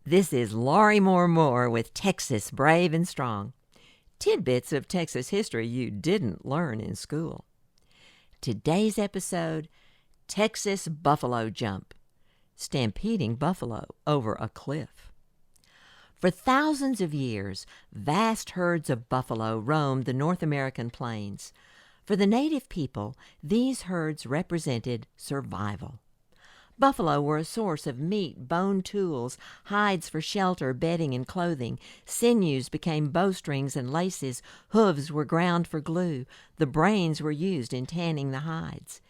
This is Laurie Moore with Texas Brave and Strong. Tidbits of Texas history you didn't learn in school. Today's episode, Texas Buffalo Jump, stampeding buffalo over a cliff. For thousands of years, vast herds of buffalo roamed the North American plains. For the native people, these herds represented survival. Buffalo were a source of meat, bone tools, hides for shelter, bedding, and clothing. Sinews became bowstrings and laces. Hooves were ground for glue. The brains were used in tanning the hides.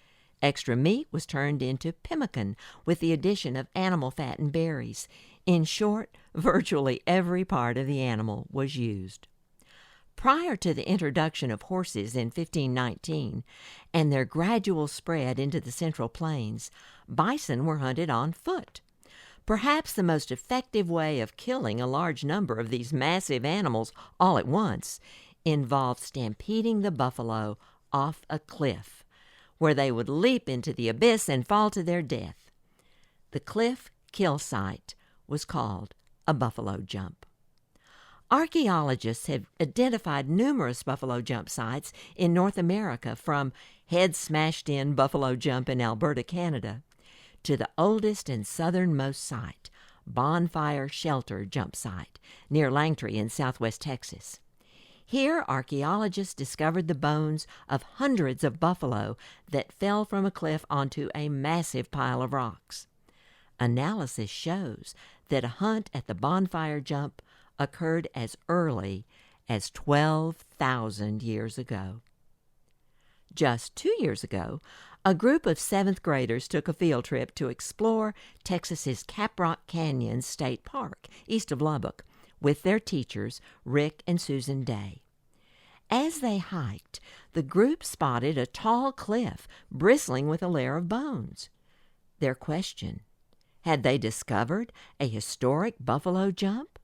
Extra meat was turned into pemmican with the addition of animal fat and berries. In short, virtually every part of the animal was used. Prior to the introduction of horses in 1519 and their gradual spread into the Central Plains, bison were hunted on foot. Perhaps the most effective way of killing a large number of these massive animals all at once involved stampeding the buffalo off a cliff, where they would leap into the abyss and fall to their death. The cliff kill site was called a buffalo jump. Archaeologists have identified numerous buffalo jump sites in North America, from head-smashed-in Buffalo Jump in Alberta, Canada, to the oldest and southernmost site, Bonfire Shelter Jump Site, near Langtry in southwest Texas. Here, archaeologists discovered the bones of hundreds of buffalo that fell from a cliff onto a massive pile of rocks. Analysis shows that a hunt at the Bonfire Jump occurred as early as 12,000 years ago. Just 2 years ago, a group of 7th graders took a field trip to explore Texas's Caprock Canyon State Park, east of Lubbock, with their teachers, Rick and Susan Day. As they hiked, the group spotted a tall cliff bristling with a layer of bones. Their question: had they discovered a historic buffalo jump?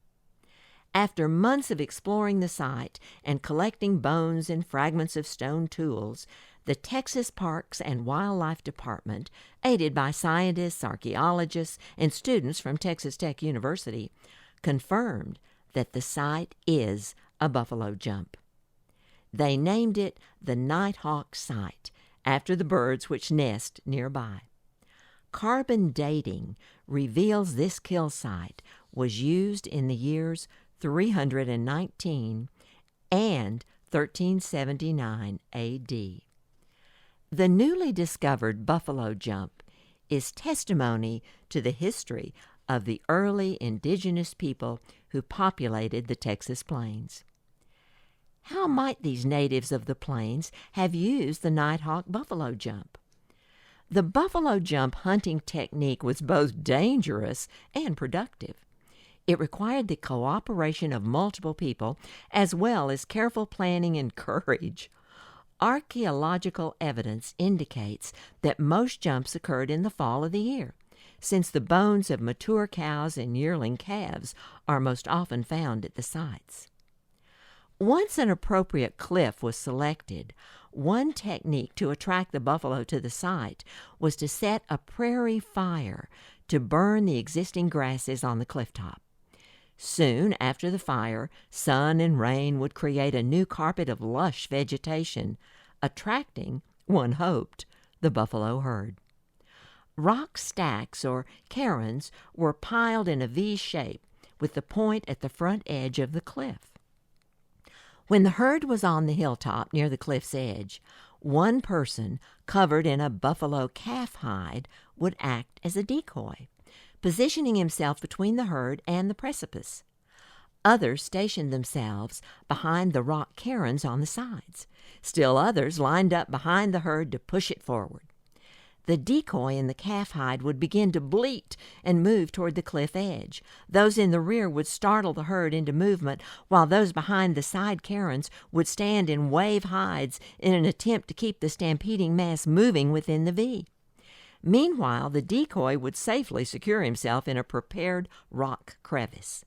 After months of exploring the site and collecting bones and fragments of stone tools, the Texas Parks and Wildlife Department, aided by scientists, archaeologists, and students from Texas Tech University, confirmed that the site is a buffalo jump. They named it the Nighthawk Site, after the birds which nest nearby. Carbon dating reveals this kill site was used in the years 319 and 1379 A.D. The newly discovered buffalo jump is testimony to the history of the early indigenous people who populated the Texas plains. How might these natives of the plains have used the Nighthawk buffalo jump? The buffalo jump hunting technique was both dangerous and productive. It required the cooperation of multiple people, as well as careful planning and courage. Archaeological evidence indicates that most jumps occurred in the fall of the year, since the bones of mature cows and yearling calves are most often found at the sites. Once an appropriate cliff was selected, one technique to attract the buffalo to the site was to set a prairie fire to burn the existing grasses on the clifftop. Soon after the fire, sun and rain would create a new carpet of lush vegetation, attracting, one hoped, the buffalo herd. Rock stacks, or cairns, were piled in a V shape with the point at the front edge of the cliff. When the herd was on the hilltop near the cliff's edge, one person covered in a buffalo calf hide would act as a decoy, positioning himself between the herd and the precipice. Others stationed themselves behind the rock cairns on the sides. Still others lined up behind the herd to push it forward. The decoy in the calf hide would begin to bleat and move toward the cliff edge. Those in the rear would startle the herd into movement, while those behind the side cairns would stand and wave hides in an attempt to keep the stampeding mass moving within the V. Meanwhile, the decoy would safely secure himself in a prepared rock crevice.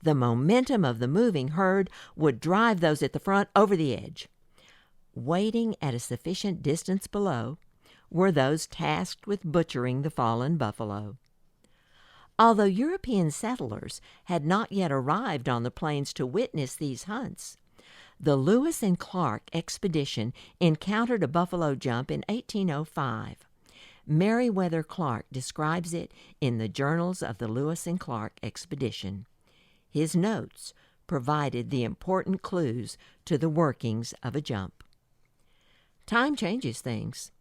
The momentum of the moving herd would drive those at the front over the edge. Waiting at a sufficient distance below were those tasked with butchering the fallen buffalo. Although European settlers had not yet arrived on the plains to witness these hunts, the Lewis and Clark expedition encountered a buffalo jump in 1805. Meriwether Clark describes it in the Journals of the Lewis and Clark expedition. His notes provided the important clues to the workings of a jump. Time changes things.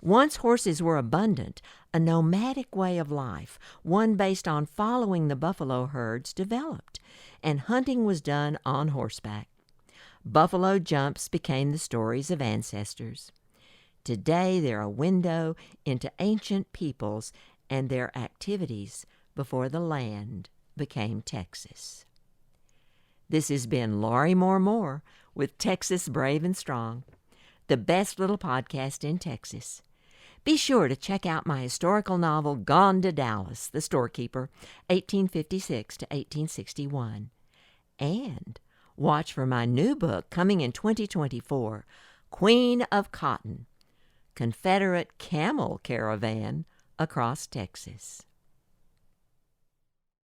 Once horses were abundant, a nomadic way of life, one based on following the buffalo herds, developed, and hunting was done on horseback. Buffalo jumps became the stories of ancestors. Today, they're a window into ancient peoples and their activities before the land became Texas. This has been Laurie Moore with Texas Brave and Strong, the best little podcast in Texas. Be sure to check out my historical novel, Gone to Dallas, The Storekeeper, 1856 to 1861. And watch for my new book coming in 2024, Queen of Cotton, Confederate Camel Caravan Across Texas.